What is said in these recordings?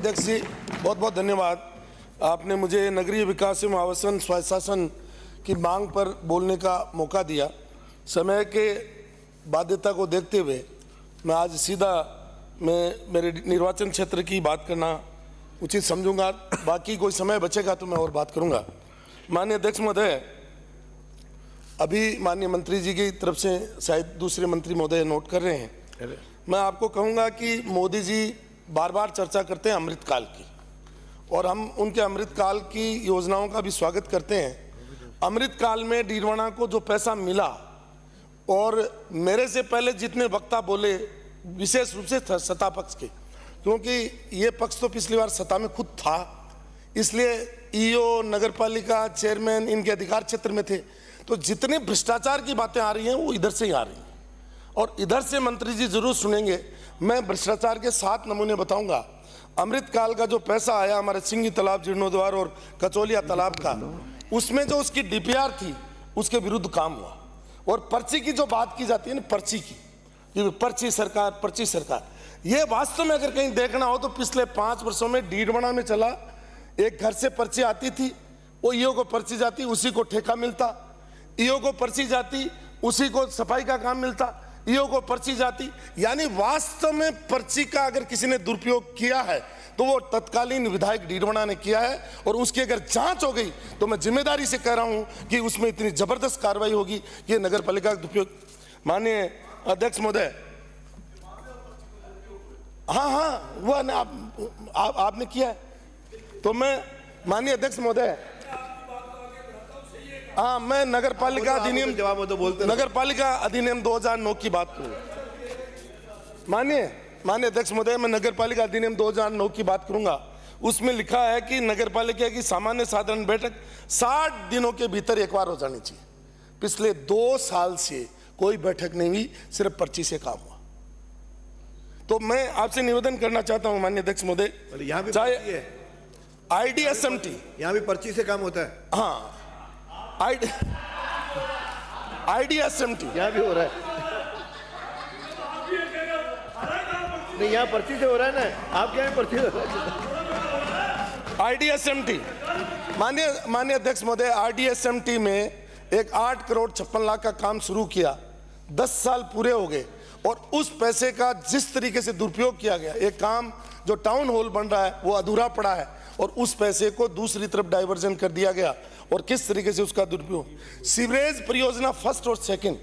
अध्यक्ष जी, बहुत बहुत धन्यवाद। आपने मुझे नगरीय विकास एवं आवासन स्वायत्त शासन की मांग पर बोलने का मौका दिया। समय के बाध्यता को देखते हुए मैं आज सीधा मेरे निर्वाचन क्षेत्र की बात करना उचित समझूंगा। बाकी कोई समय बचेगा तो मैं और बात करूंगा। माननीय अध्यक्ष महोदय, अभी माननीय मंत्री जी की तरफ से शायद दूसरे मंत्री महोदय नोट कर रहे हैं। मैं आपको कहूंगा कि मोदी जी बार बार चर्चा करते हैं अमृतकाल की, और हम उनके अमृतकाल की योजनाओं का भी स्वागत करते हैं। अमृतकाल में डीडवाना को जो पैसा मिला, और मेरे से पहले जितने वक्ता बोले विशेष रूप से सत्ता पक्ष के, क्योंकि ये पक्ष तो पिछली बार सत्ता में खुद था, इसलिए ईओ, नगरपालिका चेयरमैन इनके अधिकार क्षेत्र में थे, तो जितने भ्रष्टाचार की बातें आ रही हैं वो इधर से ही आ रही हैं, और इधर से मंत्री जी जरूर सुनेंगे। मैं भ्रष्टाचार के 7 नमूने बताऊंगा। अमृतकाल का जो पैसा आया हमारे सिंगी तालाब, जीर्णोद्वार और कचौलिया तालाब का, उसमें जो उसकी डीपीआर थी उसके विरुद्ध काम हुआ। और पर्ची की जो बात की जाती है ना, पर्ची की, पर्ची सरकार, पर्ची सरकार, ये वास्तव में अगर कहीं देखना हो तो पिछले 5 वर्षों में डीडवाना में चला, एक घर से पर्ची आती थी, वो ईओ को पर्ची जाती, उसी को ठेका मिलता, ईओ को पर्ची जाती, उसी को सफाई का काम मिलता, ईओ को पर्ची जाती। यानी वास्तव में पर्ची का अगर किसी ने दुरुपयोग किया है तो वो तत्कालीन विधायक डीडवाना ने किया है, और उसकी अगर जांच हो गई तो मैं जिम्मेदारी से कह रहा हूं कि उसमें इतनी जबरदस्त कार्रवाई होगी कि नगर पालिका का दुरुपयोग। माननीय अध्यक्ष महोदय, हाँ वो आपने किया है, तो मैं माननीय अध्यक्ष महोदय, हाँ, मैं नगरपालिका अधिनियम जवाब तो बोलते, नगरपालिका अधिनियम 2009 की बात करूँ। माननीय अध्यक्ष महोदय, मैं नगरपालिका अधिनियम 2009 की बात करूंगा। उसमें लिखा है कि नगरपालिका की सामान्य साधारण बैठक 60 दिनों के भीतर एक बार हो जानी चाहिए। पिछले 2 साल से कोई बैठक नहीं हुई, सिर्फ पर्ची से काम हुआ। तो मैं आपसे निवेदन करना चाहता हूं माननीय अध्यक्ष महोदय, चाहे IDSMT, यहाँ भी पर्ची से काम होता है। हाँ, IDSMT यहाँ भी हो रहा है, नहीं यहाँ पर्ची से हो रहा है ना, आपके यहाँ पर्ची से हो रहा है। IDSMT, माननीय अध्यक्ष महोदय, IDSMT में एक 8 करोड़ 56 लाख का काम शुरू किया, 10 साल पूरे हो गए, और उस पैसे का जिस तरीके से दुरुपयोग किया गया, एक काम जो टाउन हॉल बन रहा है वो अधूरा पड़ा है, और उस पैसे को दूसरी तरफ डाइवर्जन कर दिया गया, और किस तरीके से उसका दुरुपयोग। सीवरेज परियोजना फर्स्ट और सेकंड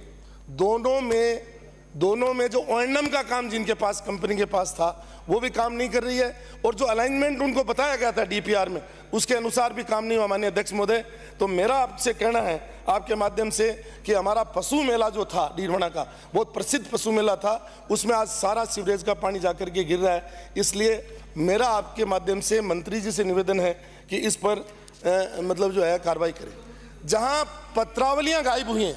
दोनों में जो ओएनएम का काम जिनके पास, कंपनी के पास था, वो भी काम नहीं कर रही है, और जो अलाइनमेंट उनको बताया गया था डीपीआर में उसके अनुसार भी काम नहीं हुआ। माननीय अध्यक्ष महोदय, तो मेरा आपसे कहना है आपके माध्यम से कि हमारा पशु मेला जो था डीडवाना का, बहुत प्रसिद्ध पशु मेला था, उसमें आज सारा सीवरेज का पानी जाकर के गिर रहा है। इसलिए मेरा आपके माध्यम से मंत्री जी से निवेदन है कि इस पर मतलब जो है कार्रवाई करें। जहां पत्रावलियां गायब हुई हैं,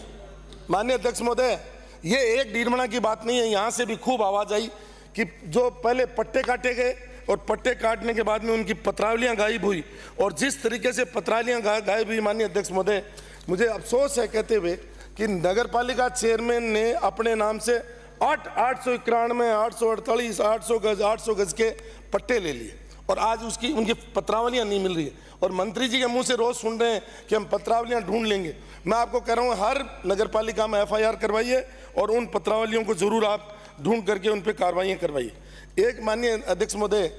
माननीय अध्यक्ष महोदय, ये एक डीडवाना की बात नहीं है, यहां से भी खूब आवाज आई कि जो पहले पट्टे काटे गए और पट्टे काटने के बाद में उनकी पत्रावलियां गायब हुई, और जिस तरीके से पत्रावलियां गायब हुई, माननीय अध्यक्ष महोदय, मुझे अफसोस है कहते हुए कि नगरपालिका चेयरमैन ने अपने नाम से 891, 848, 800 गज के पट्टे ले लिए, और आज उनकी पत्रावलियां नहीं मिल रही है, और मंत्री जी के मुंह से रोज सुन रहे हैं कि हम पत्रावलियां ढूंढ लेंगे। मैं आपको कह रहा हूं हर नगरपालिका में FIR करवाइए, और उन पत्रावलियों को जरूर आप ढूंढ करके उन पर कार्रवाई करवाइए। एक माननीय अध्यक्ष महोदय,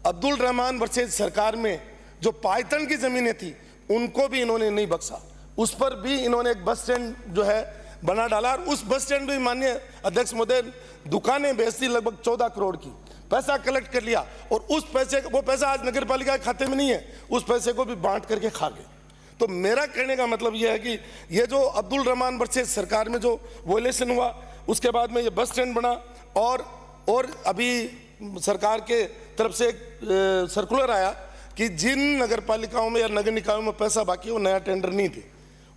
अब्दुल रहमान वर्सेज सरकार में जो पायतन की जमीनें थी उनको भी इन्होंने नहीं बख्शा, उस पर भी इन्होंने एक बस स्टैंड जो है बना डाला, और उस बस स्टैंड में माननीय अध्यक्ष महोदय दुकानें बेचती लगभग 14 करोड़ की, पैसा कलेक्ट कर लिया, और उस पैसे, वो पैसा आज नगरपालिका के खाते में नहीं है, उस पैसे को भी बांट करके खा गए। तो मेरा कहने का मतलब यह है कि ये जो अब्दुल रहमान वर्सेज सरकार में जो वोलेशन हुआ, उसके बाद में ये बस स्टैंड बना, और अभी सरकार के तरफ से एक सर्कुलर आया कि जिन नगरपालिकाओं में या नगर निकायों में पैसा बाकी है वो नया टेंडर नहीं थे,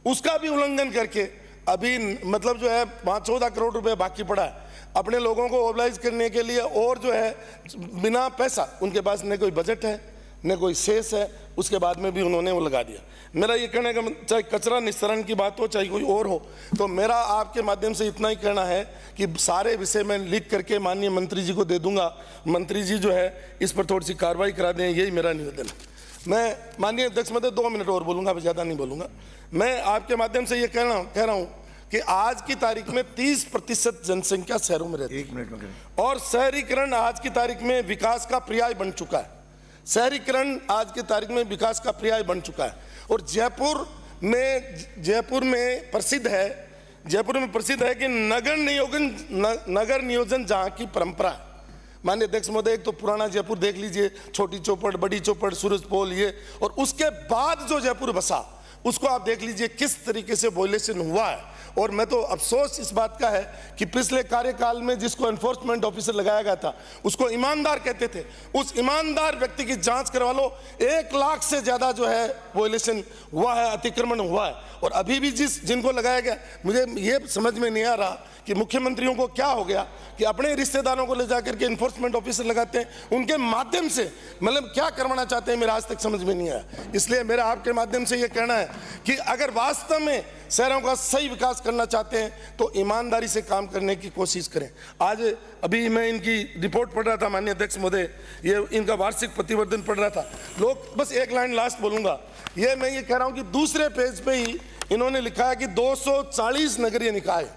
उसका भी उल्लंघन करके अभी मतलब जो है 14 करोड़ रुपए बाकी पड़ा है अपने लोगों को मोबिलाइज करने के लिए, और जो है बिना पैसा, उनके पास न कोई बजट है, न कोई शेष है, उसके बाद में भी उन्होंने वो लगा दिया। मेरा ये कहने का चाहे कचरा निस्तारण की बात हो चाहे कोई और हो, तो मेरा आपके माध्यम से इतना ही कहना है कि सारे विषय मैं लिख करके माननीय मंत्री जी को दे दूंगा। मंत्री जी जो है इस पर थोड़ी सी कार्रवाई करा दें, यही मेरा निवेदन है। मैं माननीय अध्यक्ष महोदय 2 मिनट और बोलूंगा, ज़्यादा नहीं बोलूंगा। मैं आपके माध्यम से ये कह रहा हूँ कि आज की तारीख में 30% जनसंख्या शहरों में रहती है। 1 मिनट में करें। और शहरीकरण आज की तारीख में विकास का पर्याय बन चुका है। शहरीकरण आज की तारीख में विकास का पर्याय बन चुका है। और जयपुर में प्रसिद्ध है कि नगर नियोजन जहाँ की परंपरा है। माननीय अध्यक्ष महोदय, एक तो पुराना जयपुर देख लीजिए, छोटी चौपड़, बड़ी चौपड़, सूरज पोल, ये, और उसके बाद जो जयपुर बसा उसको आप देख लीजिए किस तरीके से वॉयलेशन हुआ है। और मैं तो अफसोस इस बात का है कि पिछले कार्यकाल में जिसको एनफोर्समेंट ऑफिसर लगाया गया था उसको ईमानदार कहते थे, उस ईमानदार व्यक्ति की जांच करवा लो। 1 लाख से ज्यादा जो है वॉयलेशन हुआ है, अतिक्रमण हुआ है। और अभी भी जिनको लगाया गया, मुझे ये समझ में नहीं आ रहा कि मुख्यमंत्रियों को क्या हो गया कि अपने रिश्तेदारों को ले जाकर के एनफोर्समेंट ऑफिसर लगाते हैं, उनके माध्यम से मतलब क्या करवाना चाहते हैं, मेरा आज तक समझ में नहीं आया। इसलिए मेरा आपके माध्यम से ये कहना है कि अगर वास्तव में शहरों का सही विकास करना चाहते हैं तो ईमानदारी से काम करने की कोशिश करें। आज अभी मैं इनकी रिपोर्ट पढ़ रहा था माननीय अध्यक्ष महोदय, ये इनका वार्षिक प्रतिवेदन पढ़ रहा था। लोग, बस एक लाइन लास्ट बोलूंगा, ये मैं ये कह रहा हूं कि दूसरे पेज पे ही इन्होंने लिखा है कि 240 नगरीय निकाय।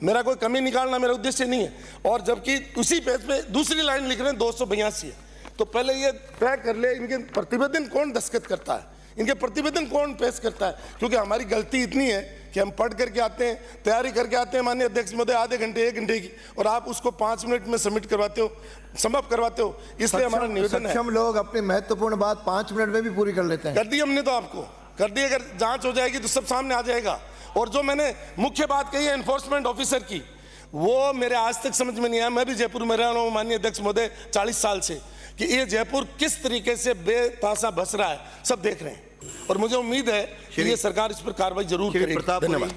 मेरा कोई कमी निकालना मेरा उद्देश्य नहीं है, और जबकि उसी पेज पे दूसरी लाइन लिख रहे हैं 282 है। तो पहले ये तय कर ले इनके प्रतिवेदन कौन दस्तखत करता है, इनके प्रतिवेदन कौन पेश करता है। क्योंकि हमारी गलती इतनी है कि हम पढ़ करके आते हैं, तैयारी करके आते हैं माननीय अध्यक्ष महोदय आधे घंटे 1 घंटे की, और आप उसको 5 मिनट में सबमिट करवाते हो, समाप्त करवाते हो। इसलिए हमारा निवेदन है, सक्षम लोग अपनी महत्वपूर्ण बात 5 मिनट में भी पूरी कर लेते हैं। कर दी हमने तो आपको कर दी, अगर जांच हो जाएगी तो सब सामने आ जाएगा। और जो मैंने मुख्य बात कही है एनफोर्समेंट ऑफिसर की, वो मेरे आज तक समझ में नहीं आया। मैं भी जयपुर में रह रहा हूँ माननीय अध्यक्ष महोदय 40 साल से, कि ये जयपुर किस तरीके से बेतासा बस रहा है, सब देख रहे हैं। और मुझे उम्मीद है कि ये सरकार इस पर कार्रवाई जरूर करेगी। प्रताप, धन्यवाद।